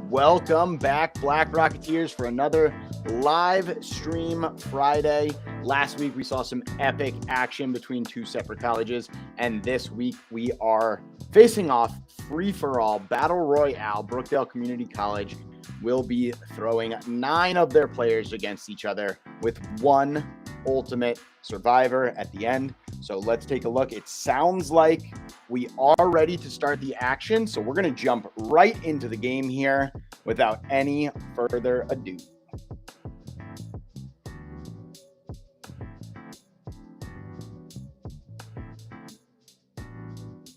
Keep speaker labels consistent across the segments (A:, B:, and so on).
A: Welcome back, Black Rocketeers, for another live stream Friday. Last week, we saw some epic action between two separate colleges, and this week we are facing off free-for-all Battle Royale. Brookdale Community College will be throwing 9 of their players against each other with one ultimate survivor at the end. So let's take a look. It sounds like we are ready to start the action, so we're going to jump right into the game here without any further ado.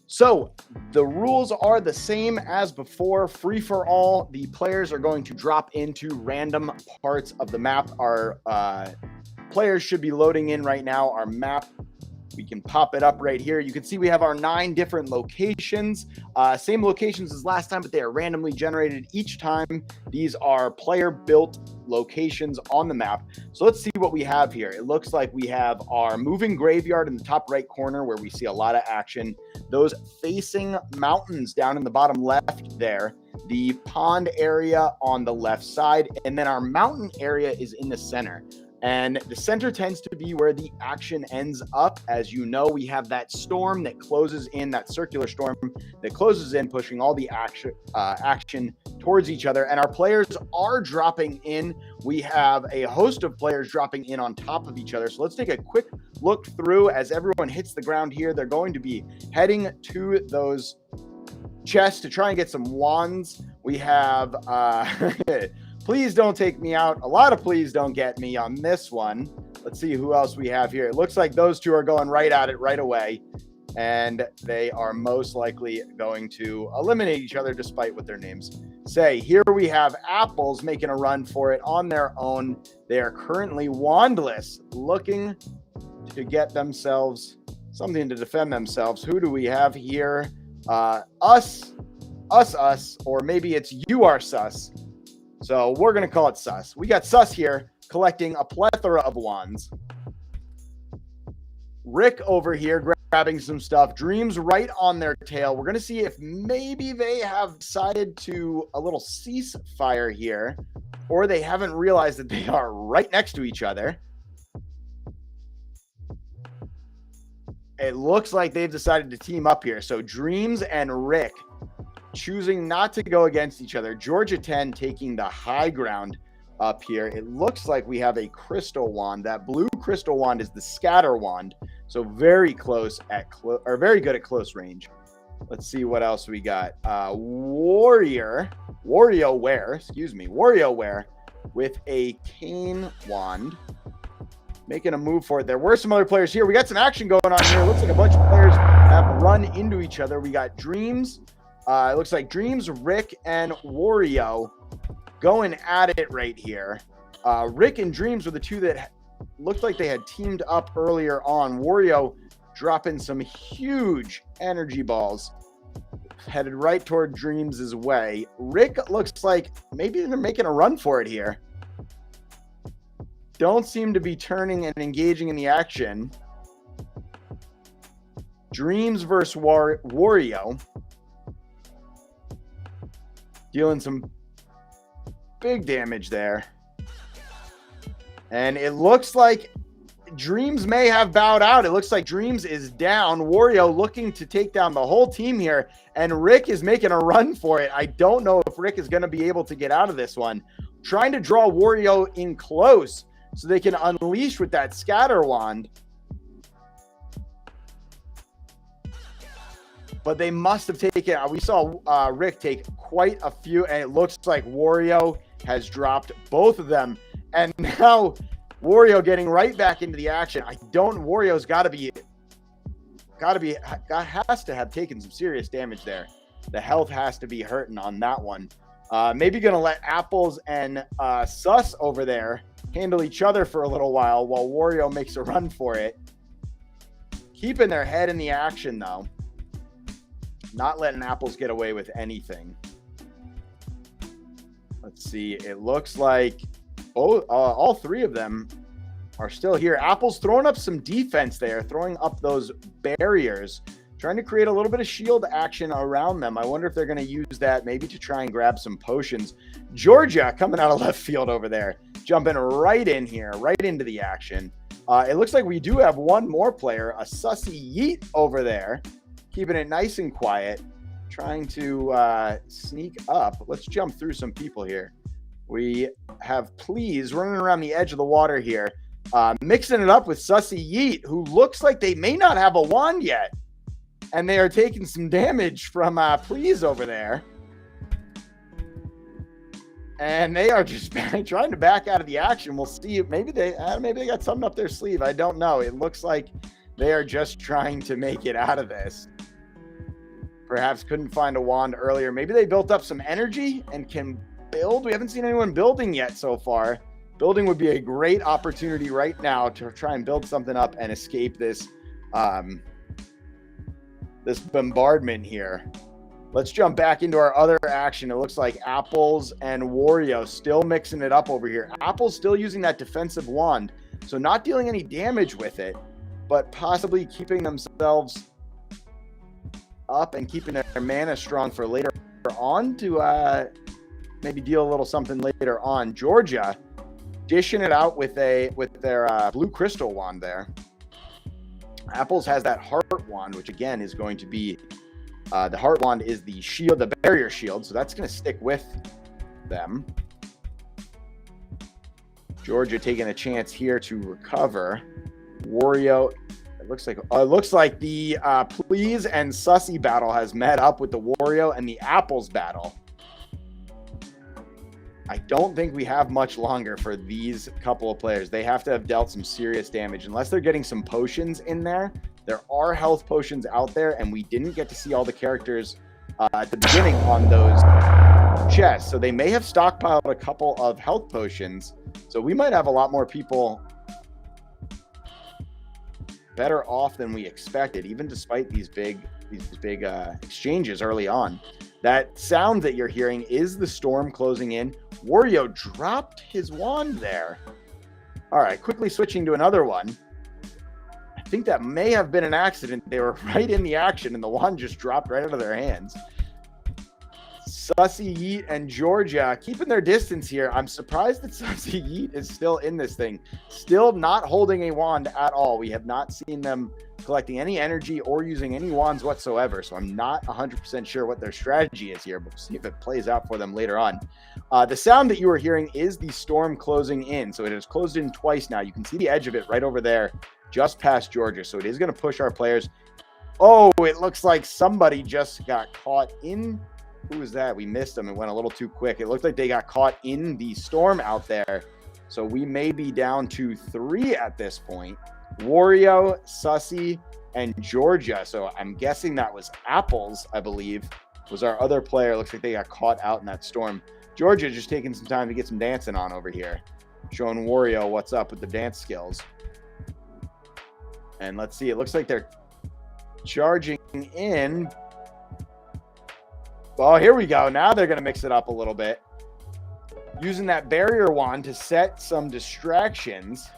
A: So the rules are the same as before. Free for all. The players are going to drop into random parts of the map. Our players should be loading in right now. Our map, we can pop it up right here. You can see we have our 9 different locations. Same locations as last time, but they are randomly generated each time. These are player-built locations on the map. So let's see what we have here. It looks like we have our moving graveyard in the top right corner where we see a lot of action. Those facing mountains down in the bottom left there. The pond area on the left side. And then our mountain area is in the center. And the center tends to be where the action ends up. As you know, we have that storm that closes in, that circular storm that closes in, pushing all the action towards each other. And our players are dropping in. We have a host of players dropping in on top of each other. So let's take a quick look through as everyone hits the ground here. They're going to be heading to those chests to try and get some wands. We have... Please don't take me out. A lot of please don't get me on this one. Let's see who else we have here. It looks like those two are going right at it right away. And they are most likely going to eliminate each other despite what their names say. Here we have Apples making a run for it on their own. They are currently wandless, looking to get themselves something to defend themselves. Who do we have here? Us, or maybe it's you are sus. So we're going to call it sus. We got sus here collecting a plethora of wands. Rick over here grabbing some stuff. Dreams right on their tail. We're going to see if maybe they have decided to a little ceasefire here, or they haven't realized that they are right next to each other. It looks like they've decided to team up here. So Dreams and Rick choosing not to go against each other. Georgia 10 taking the high ground up here. It looks like we have a crystal wand. That blue crystal wand is the scatter wand. So very close at very good at close range. Let's see what else we got. WarioWare with a cane wand. Making a move for it. There were some other players here. We got some action going on here. It looks like a bunch of players have run into each other. We got Dreams. It looks like Dreams, Rick, and Wario going at it right here. Rick and Dreams were the two that looked like they had teamed up earlier on. Wario dropping some huge energy balls. Headed right toward Dreams' way. Rick looks like maybe they're making a run for it here. Don't seem to be turning and engaging in the action. Dreams versus Wario. Dealing some big damage there. And it looks like Dreams may have bowed out. It looks like Dreams is down. Wario looking to take down the whole team here. And Rick is making a run for it. I don't know if Rick is going to be able to get out of this one. Trying to draw Wario in close so they can unleash with that scatter wand. But they must have taken, we saw Rick take quite a few, and it looks like Wario has dropped both of them. And now Wario getting right back into the action. Wario's has to have taken some serious damage there. The health has to be hurting on that one. Maybe going to let Apples and Sus over there handle each other for a little while Wario makes a run for it. Keeping their head in the action, though. Not letting Apples get away with anything. Let's see. It looks like all three of them are still here. Apple's throwing up some defense there, throwing up those barriers, trying to create a little bit of shield action around them. I wonder if they're going to use that maybe to try and grab some potions. Georgia coming out of left field over there, jumping right in here, right into the action. It looks like we do have one more player, a Sussy Yeet over there, keeping it nice and quiet, trying to sneak up. Let's jump through some people here. We have Please running around the edge of the water here, mixing it up with Sussy Yeet, who looks like they may not have a wand yet. And they are taking some damage from Please over there. And they are just trying to back out of the action. We'll see. Maybe they got something up their sleeve. I don't know. It looks like they are just trying to make it out of this. Perhaps couldn't find a wand earlier. Maybe they built up some energy and can build. We haven't seen anyone building yet so far. Building would be a great opportunity right now to try and build something up and escape this this bombardment here. Let's jump back into our other action. It looks like Apples and Wario still mixing it up over here. Apple's still using that defensive wand, so not dealing any damage with it, but possibly keeping themselves up and keeping their mana strong for later on to maybe deal a little something later on. Georgia dishing it out with their blue crystal wand there. Apples has that heart wand, which again is going to be the heart wand is the shield, the barrier shield, so that's going to stick with them. Georgia taking a chance here to recover. Wario, it looks like the Please and Sussy battle has met up with the Wario and the Apples battle. I don't think we have much longer for these couple of players. They have to have dealt some serious damage. Unless they're getting some potions in there. There are health potions out there, and we didn't get to see all the characters at the beginning on those chests. So they may have stockpiled a couple of health potions. So we might have a lot more people better off than we expected, even despite these big exchanges early on. That sound that you're hearing is the storm closing in. Wario dropped his wand there. All right, quickly switching to another one. I think that may have been an accident. They were right in the action, and the wand just dropped right out of their hands. Sussy Yeet and Georgia keeping their distance here. I'm surprised that Sussy Yeet is still in this thing. Still not holding a wand at all. We have not seen them collecting any energy or using any wands whatsoever. So I'm not 100% sure what their strategy is here, but we'll see if it plays out for them later on. The sound that you are hearing is the storm closing in. So it has closed in twice now. You can see the edge of it right over there, just past Georgia. So it is going to push our players. Oh, it looks like somebody just got caught in. Who was that? We missed them. It went a little too quick. It looked like they got caught in the storm out there. So we may be down to 3 at this point. Wario, Sussy, and Georgia. So I'm guessing that was Apples, I believe, was our other player. Looks like they got caught out in that storm. Georgia just taking some time to get some dancing on over here. Showing Wario what's up with the dance skills. And let's see. It looks like they're charging in. Well, here we go. Now they're going to mix it up a little bit. Using that barrier wand to set some distractions.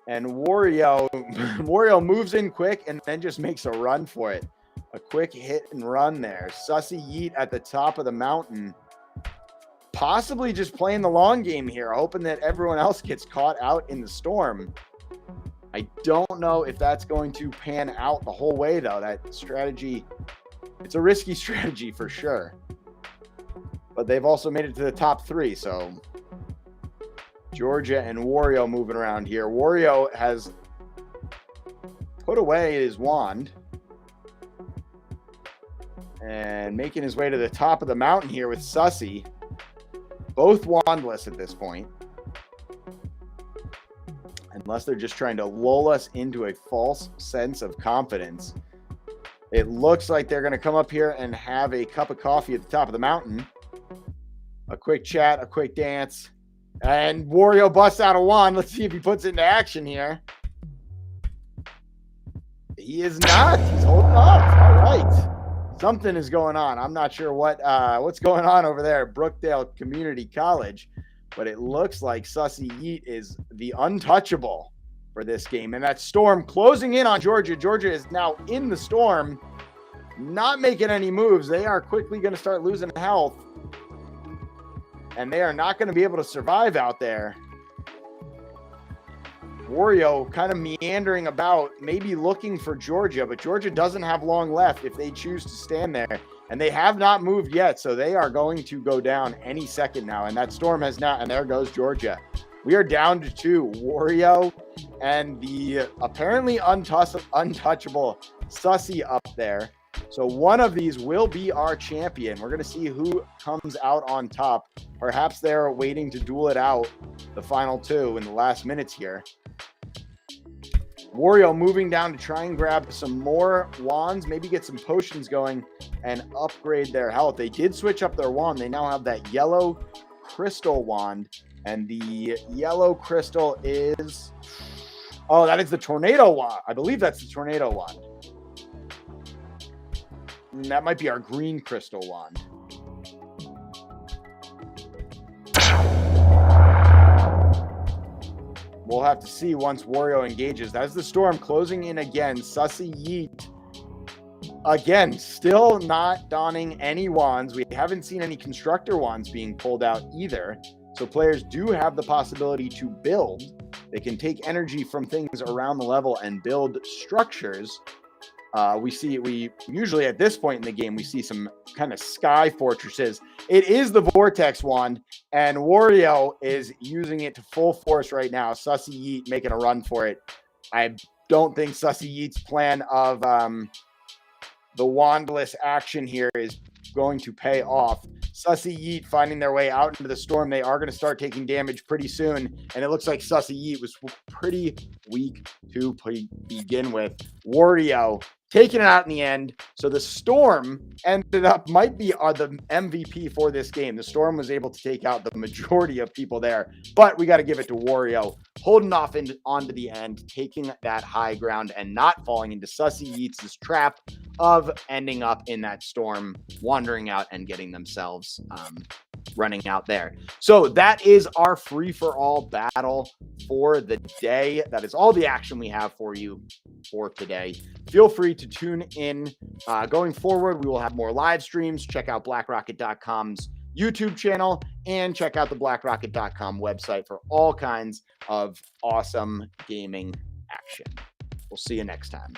A: And Wario moves in quick and then just makes a run for it. A quick hit and run there. Sussy Yeet at the top of the mountain. Possibly just playing the long game here, hoping that everyone else gets caught out in the storm. I don't know if that's going to pan out the whole way, though. That strategy... It's a risky strategy for sure. But they've also made it to the top 3, so Georgia and Wario moving around here. Wario has put away his wand and making his way to the top of the mountain here with Sussy. Both wandless at this point. Unless they're just trying to lull us into a false sense of confidence. It looks like they're going to come up here and have a cup of coffee at the top of the mountain. A quick chat, a quick dance. And Wario busts out a wand. Let's see if he puts it into action here. He is not. He's holding off. All right. Something is going on. I'm not sure what's going on over there at Brookdale Community College. but it looks like Sussy Yeet is the untouchable for this game. And that storm closing in on Georgia. Georgia is now in the storm, not making any moves. They are quickly going to start losing health, and they are not going to be able to survive out there. Wario kind of meandering about, maybe looking for Georgia, but Georgia doesn't have long left if they choose to stand there. And they have not moved yet, so they are going to go down any second now. And that storm has not, and there goes Georgia. We are down to 2. Wario and the apparently untouchable Sussy up there. So one of these will be our champion. We're going to see who comes out on top. Perhaps they're waiting to duel it out, the final 2 in the last minutes here. Wario moving down to try and grab some more wands, maybe get some potions going and upgrade their health. They did switch up their wand. They now have that yellow crystal wand, and the yellow crystal is, oh, that is the tornado wand. I believe that's the tornado wand. And that might be our green crystal wand. We'll have to see once Wario engages. That's the storm closing in again. Sussy Yeet, again, still not donning any wands. We haven't seen any constructor wands being pulled out either. So players do have the possibility to build. They can take energy from things around the level and build structures. We usually at this point in the game, we see some kind of sky fortresses. It is the Vortex wand, and Wario is using it to full force right now. Sussy Yeet making a run for it. I don't think Sussy Yeet's plan of the wandless action here is going to pay off. Sussy Yeet finding their way out into the storm. They are going to start taking damage pretty soon, and it looks like Sussy Yeet was pretty weak to begin with. Wario taking it out in the end. So the storm ended up, might be the MVP for this game. The storm was able to take out the majority of people there, but we got to give it to Wario, holding off onto the end, taking that high ground and not falling into Sussy Yeets' trap of ending up in that storm, wandering out and getting themselves running out there. So that is our free-for-all battle for the day. That is all the action we have for you for today. Feel free to tune in. Going forward, we will have more live streams. Check out blackrocket.com's YouTube channel and check out the blackrocket.com website for all kinds of awesome gaming action. We'll see you next time.